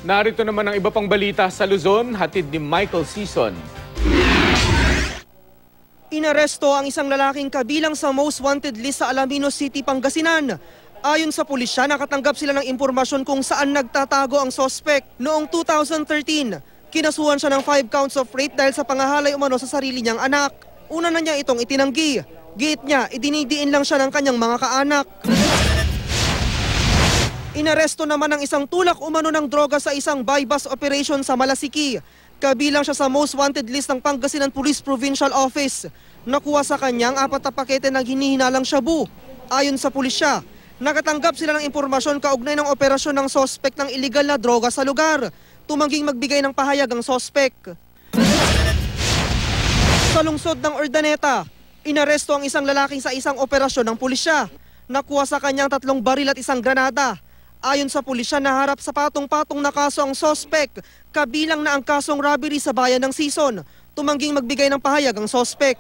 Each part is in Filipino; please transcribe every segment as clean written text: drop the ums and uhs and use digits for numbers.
Narito naman ang iba pang balita sa Luzon, hatid ni Michael Season. Inaresto ang isang lalaking kabilang sa most wanted list sa Alaminos City, Pangasinan. Ayon sa pulisya, nakatanggap sila ng impormasyon kung saan nagtatago ang suspect. Noong 2013, kinasuhan siya ng 5 counts of rape dahil sa pangahalay umano sa sarili niyang anak. Una na niya itong itinanggi. Giit niya, idinidiin lang siya ng kanyang mga kaanak. Inaresto naman ang isang tulak umano ng droga sa isang buy-bus operation sa Malasiki. Kabilang siya sa most wanted list ng Pangasinan Police Provincial Office. Nakuha sa kanyang 4 na pakete ng hinihinalang shabu. Ayon sa pulisya, nakatanggap sila ng impormasyon kaugnay ng operasyon ng sospek ng iligal na droga sa lugar. Tumangging magbigay ng pahayag ang sospek. Sa lungsod ng Urdaneta, inaresto ang isang lalaki sa isang operasyon ng pulisya. Nakuha sa kanyang 3 baril at 1 granada. Ayon sa pulisya, naharap sa patong-patong na kaso ang sospek, kabilang na ang kasong robbery sa bayan ng Sison. Tumangging magbigay ng pahayag ang sospek.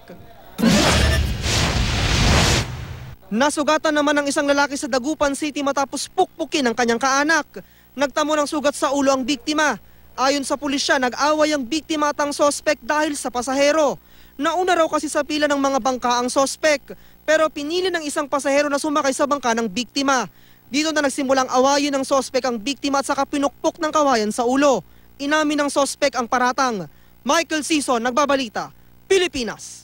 Nasugatan naman ang isang lalaki sa Dagupan City matapos pukpukin ang kanyang kaanak. Nagtamo ng sugat sa ulo ang biktima. Ayon sa pulisya, nag-away ang biktima at ang sospek dahil sa pasahero. Nauna raw kasi sa pila ng mga bangka ang sospek, pero pinili ng isang pasahero na sumakay sa bangka ng biktima. Dito na nagsimulang awayin ng sospek ang biktima at saka pinukpok ng kawayan sa ulo. Inamin ng sospek ang paratang. Michael Season, Nagbabalita, Pilipinas.